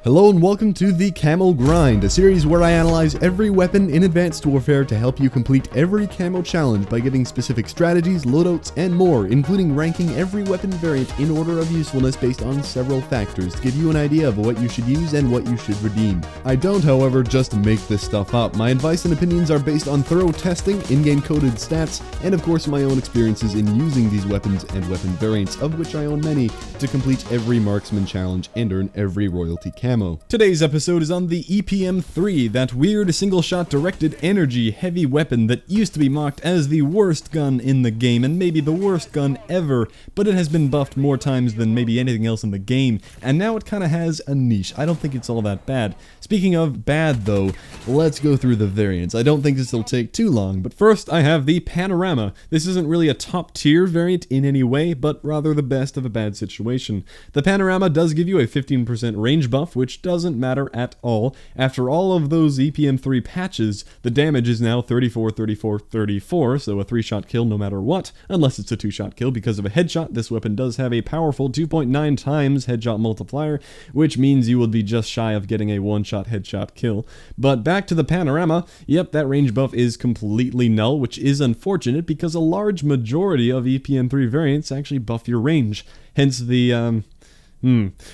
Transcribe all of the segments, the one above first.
Hello and welcome to the Camo Grind, a series where I analyze every weapon in Advanced Warfare to help you complete every camo challenge by giving specific strategies, loadouts, and more, including ranking every weapon variant in order of usefulness based on several factors to give you an idea of what you should use and what you should redeem. I don't, however, just make this stuff up. My advice and opinions are based on thorough testing, in-game coded stats, and of course my own experiences in using these weapons and weapon variants, of which I own many, to complete every marksman challenge and earn every royalty camo. Today's episode is on the EPM3, that weird single-shot directed energy heavy weapon that used to be mocked as the worst gun in the game, and maybe the worst gun ever, but it has been buffed more times than maybe anything else in the game, and now it kinda has a niche. I don't think it's all that bad. Speaking of bad though, let's go through the variants. I don't think this will take too long, but first I have the Panorama. This isn't really a top tier variant in any way, but rather the best of a bad situation. The Panorama does give you a 15% range buff, which doesn't matter at all. After all of those EPM3 patches, the damage is now 34, 34, 34, so a 3-shot kill no matter what, unless it's a 2-shot kill. Because of a headshot, this weapon does have a powerful 2.9 times headshot multiplier, which means you would be just shy of getting a 1-shot headshot kill. But back to the Panorama, yep, that range buff is completely null, which is unfortunate because a large majority of EPM3 variants actually buff your range. Hence the,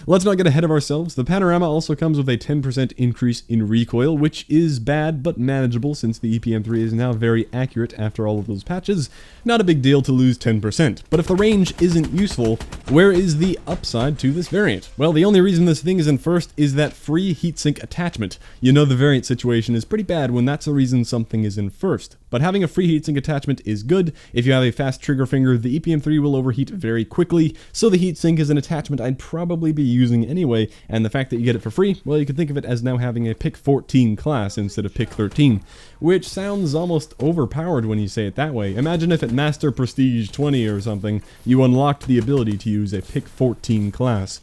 Let's not get ahead of ourselves. The Panorama also comes with a 10% increase in recoil, which is bad but manageable since the EPM3 is now very accurate after all of those patches. Not a big deal to lose 10%, but if the range isn't useful, where is the upside to this variant? Well, the only reason this thing is in first is that free heatsink attachment. You know the variant situation is pretty bad when that's the reason something is in first. But having a free heatsink attachment is good. If you have a fast trigger finger, the EPM3 will overheat very quickly, so the heatsink is an attachment I'd probably be using anyway, and the fact that you get it for free, well, you can think of it as now having a pick 14 class instead of pick 13, which sounds almost overpowered when you say it that way. Imagine if at Master Prestige 20 or something, you unlocked the ability to use a pick 14 class.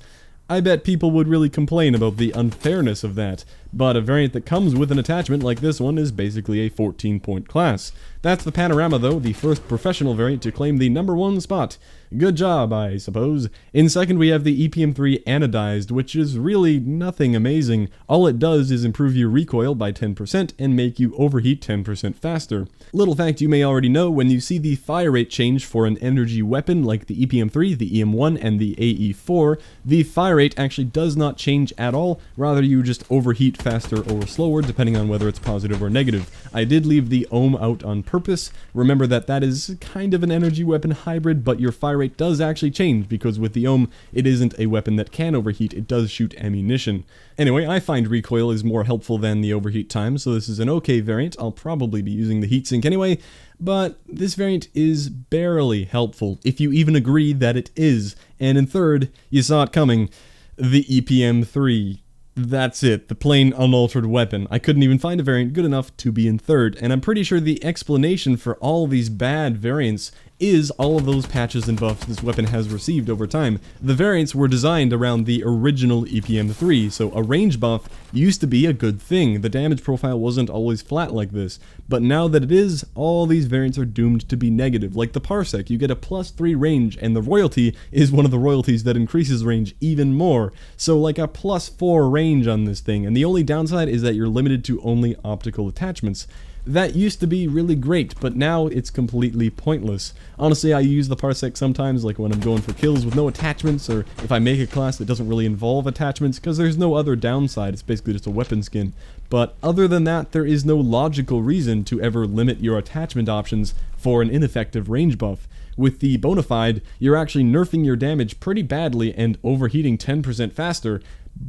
I bet people would really complain about the unfairness of that, but a variant that comes with an attachment like this one is basically a 14-point class. That's the Panorama though, the first professional variant to claim the #1 spot. Good job, I suppose. In second we have the EPM3 Anodized, which is really nothing amazing. All it does is improve your recoil by 10% and make you overheat 10% faster. Little fact you may already know, when you see the fire rate change for an energy weapon like the EPM3, the EM1, and the AE4, the fire rate actually does not change at all, rather you just overheat faster or slower depending on whether it's positive or negative. I did leave the ohm out on purpose. Remember that that is kind of an energy weapon hybrid, but your fire rate does actually change because with the ohm it isn't a weapon that can overheat, it does shoot ammunition. Anyway, I find recoil is more helpful than the overheat time, so this is an okay variant. I'll probably be using the heatsink anyway, but this variant is barely helpful, if you even agree that it is. And in third, you saw it coming, the EPM3. That's it, the plain unaltered weapon. I couldn't even find a variant good enough to be in third, and I'm pretty sure the explanation for all these bad variants is all of those patches and buffs this weapon has received over time. The variants were designed around the original EPM3, so a range buff used to be a good thing. The damage profile wasn't always flat like this, but now that it is, all these variants are doomed to be negative. Like the Parsec, you get a +3 range, and the royalty is one of the royalties that increases range even more, so like a +4 range on this thing, and the only downside is that you're limited to only optical attachments. That used to be really great, but now it's completely pointless. Honestly, I use the Parsec sometimes, like when I'm going for kills with no attachments, or if I make a class that doesn't really involve attachments, because there's no other downside, it's basically just a weapon skin. But other than that, there is no logical reason to ever limit your attachment options for an ineffective range buff. With the Bonafide, you're actually nerfing your damage pretty badly and overheating 10% faster,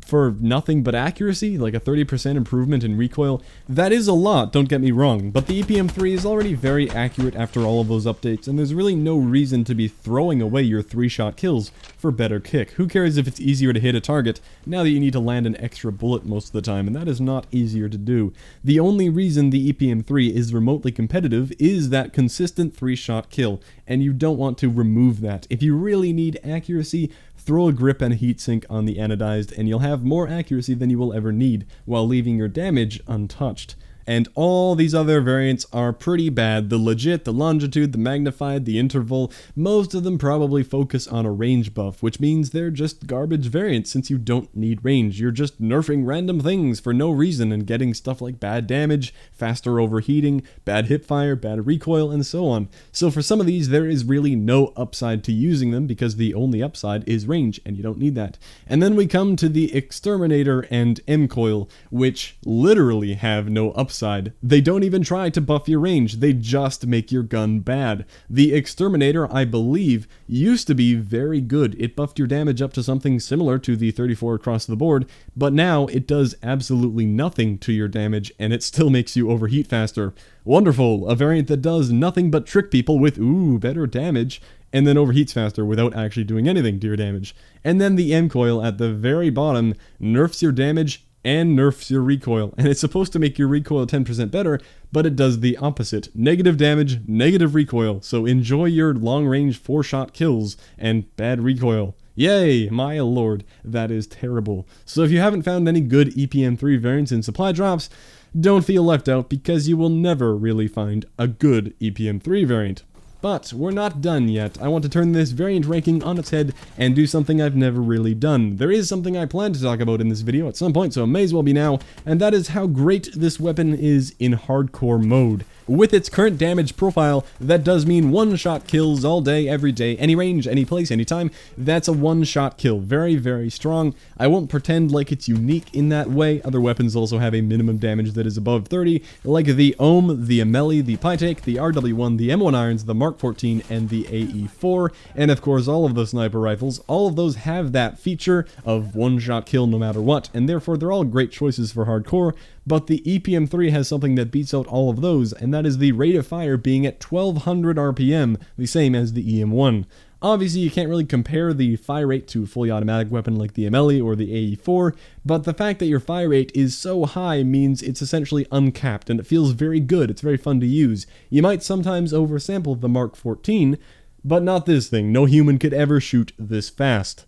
for nothing but accuracy, like a 30% improvement in recoil. That is a lot, don't get me wrong, but the EPM3 is already very accurate after all of those updates, and there's really no reason to be throwing away your 3-shot kills for better kick. Who cares if it's easier to hit a target now that you need to land an extra bullet most of the time, and that is not easier to do. The only reason the EPM3 is remotely competitive is that consistent 3-shot kill, and you don't want to remove that. If you really need accuracy, throw a grip and a heatsink on the anodized and you'll have more accuracy than you will ever need, while leaving your damage untouched. and all these other variants are pretty bad. The legit, the longitude, the magnified, the interval, most of them probably focus on a range buff, which means they're just garbage variants since you don't need range. You're just nerfing random things for no reason and getting stuff like bad damage, faster overheating, bad hipfire, bad recoil, and so on. So for some of these, there is really no upside to using them because the only upside is range, and you don't need that. And then we come to the Exterminator and M-Coil, which literally have no upside. They don't even try to buff your range, they just make your gun bad. The Exterminator, I believe, used to be very good. It buffed your damage up to something similar to the 34 across the board, but now it does absolutely nothing to your damage, and it still makes you overheat faster. Wonderful, a variant that does nothing but trick people with, better damage, and then overheats faster without actually doing anything to your damage. And then the M-Coil at the very bottom nerfs your damage and nerfs your recoil, and it's supposed to make your recoil 10% better, but it does the opposite. Negative damage, negative recoil, so enjoy your long-range 4-shot kills and bad recoil. Yay, my lord, that is terrible. So if you haven't found any good EPM3 variants in supply drops, don't feel left out because you will never really find a good EPM3 variant. But we're not done yet. I want to turn this variant ranking on its head and do something I've never really done. There is something I plan to talk about in this video at some point, so it may as well be now, and that is how great this weapon is in hardcore mode. With its current damage profile, that does mean one-shot kills all day, every day, any range, any place, anytime. That's a one-shot kill. Very, very strong. I won't pretend like it's unique in that way. Other weapons also have a minimum damage that is above 30, like the Ohm, the Amelie, the Pytake, the RW1, the M1 Irons, the Mark 14, and the AE4, and of course all of the sniper rifles. All of those have that feature of one-shot kill no matter what, and therefore they're all great choices for hardcore, but the EPM3 has something that beats out all of those, and that is the rate of fire being at 1200 RPM, the same as the EM1. Obviously, you can't really compare the fire rate to a fully automatic weapon like the Amelie or the AE4, but the fact that your fire rate is so high means it's essentially uncapped, and it feels very good. It's very fun to use. You might sometimes oversample the Mark 14, but not this thing. No human could ever shoot this fast.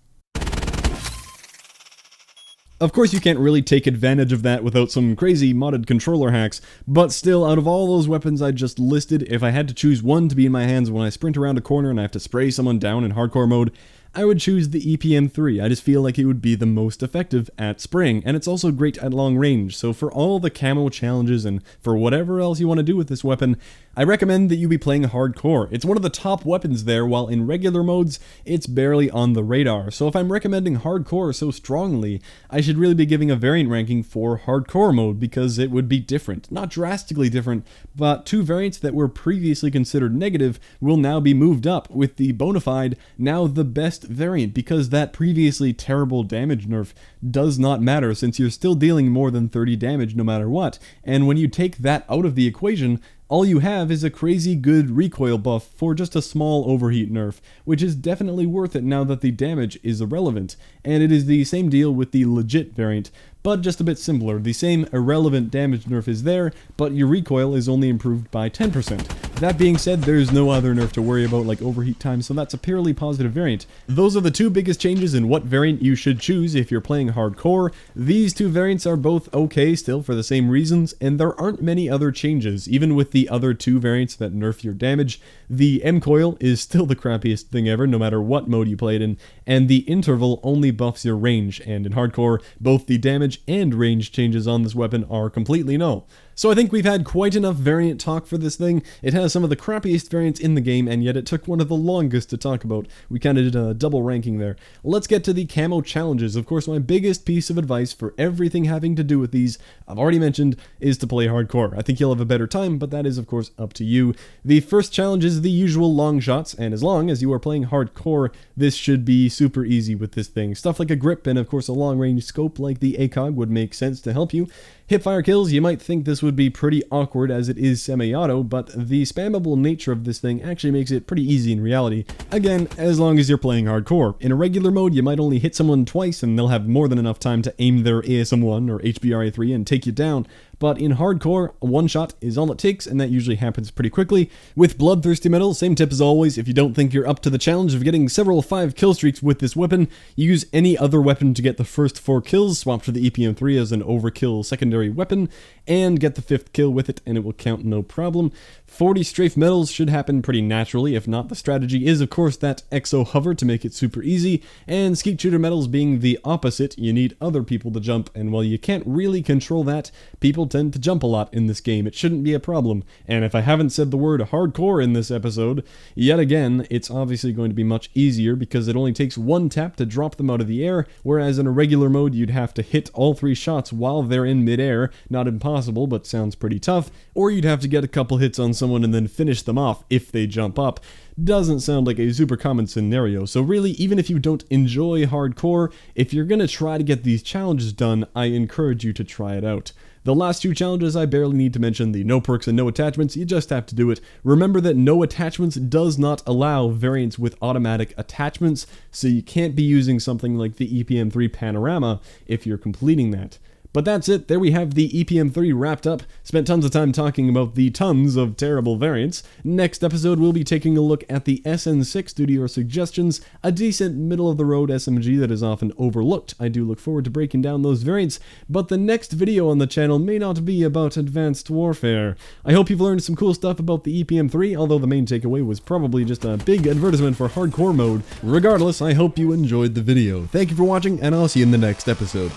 Of course, you can't really take advantage of that without some crazy modded controller hacks, but still, out of all those weapons I just listed, if I had to choose one to be in my hands when I sprint around a corner and I have to spray someone down in hardcore mode, I would choose the EPM3. I just feel like it would be the most effective at spraying, and it's also great at long range, so for all the camo challenges and for whatever else you want to do with this weapon, I recommend that you be playing hardcore. It's one of the top weapons there, while in regular modes, it's barely on the radar. So if I'm recommending hardcore so strongly, I should really be giving a variant ranking for hardcore mode, because it would be different. Not drastically different, but two variants that were previously considered negative will now be moved up, with the bonafide now the best variant, because that previously terrible damage nerf does not matter since you're still dealing more than 30 damage no matter what, and when you take that out of the equation, all you have is a crazy good recoil buff for just a small overheat nerf, which is definitely worth it now that the damage is irrelevant, and it is the same deal with the legit variant, but just a bit simpler. The same irrelevant damage nerf is there, but your recoil is only improved by 10%. That being said, there's no other nerf to worry about like overheat time, so that's a purely positive variant. Those are the two biggest changes in what variant you should choose if you're playing hardcore. These two variants are both okay still for the same reasons, and there aren't many other changes. Even with the other two variants that nerf your damage, the M-Coil is still the crappiest thing ever no matter what mode you play it in, and the interval only buffs your range, and in hardcore, both the damage and range changes on this weapon are completely null. So I think we've had quite enough variant talk for this thing. It has some of the crappiest variants in the game, and yet it took one of the longest to talk about. We kind of did a double ranking there. Let's get to the camo challenges. Of course, my biggest piece of advice for everything having to do with these, I've already mentioned, is to play hardcore. I think you'll have a better time, but that is of course up to you. The first challenge is the usual long shots, and as long as you are playing hardcore, this should be super easy with this thing. Stuff like a grip and of course a long range scope like the ACOG would make sense to help you. Hipfire kills, you might think this would be pretty awkward as it is semi-auto, but the spammable nature of this thing actually makes it pretty easy in reality. Again, as long as you're playing hardcore. In a regular mode, you might only hit someone twice and they'll have more than enough time to aim their ASM-1 or HBRA-3 and take you down, but in hardcore, a one shot is all it takes, and that usually happens pretty quickly. With bloodthirsty metals, same tip as always: if you don't think you're up to the challenge of getting several 5 kill streaks with this weapon, use any other weapon to get the first 4 kills, swap to the EPM3 as an overkill secondary weapon, and get the 5th kill with it, and it will count no problem. 40 strafe metals should happen pretty naturally. If not, the strategy is of course that exo hover to make it super easy, and skeet shooter metals being the opposite, you need other people to jump, and while you can't really control that, people tend to jump a lot in this game. It shouldn't be a problem. And if I haven't said the word hardcore in this episode, yet again, it's obviously going to be much easier because it only takes 1 tap to drop them out of the air, whereas in a regular mode you'd have to hit all 3 shots while they're in midair. Not impossible, but sounds pretty tough. Or you'd have to get a couple hits on someone and then finish them off if they jump up. Doesn't sound like a super common scenario, so really, even if you don't enjoy hardcore, if you're gonna try to get these challenges done, I encourage you to try it out. The last 2 challenges I barely need to mention, the no perks and no attachments, you just have to do it. Remember that no attachments does not allow variants with automatic attachments, so you can't be using something like the EPM3 Panorama if you're completing that. But that's it, there we have the EPM3 wrapped up. Spent tons of time talking about the tons of terrible variants. Next episode we'll be taking a look at the SN6 due to your suggestions, a decent middle-of-the-road SMG that is often overlooked. I do look forward to breaking down those variants, but the next video on the channel may not be about advanced warfare. I hope you've learned some cool stuff about the EPM3, although the main takeaway was probably just a big advertisement for hardcore mode. Regardless, I hope you enjoyed the video. Thank you for watching, and I'll see you in the next episode.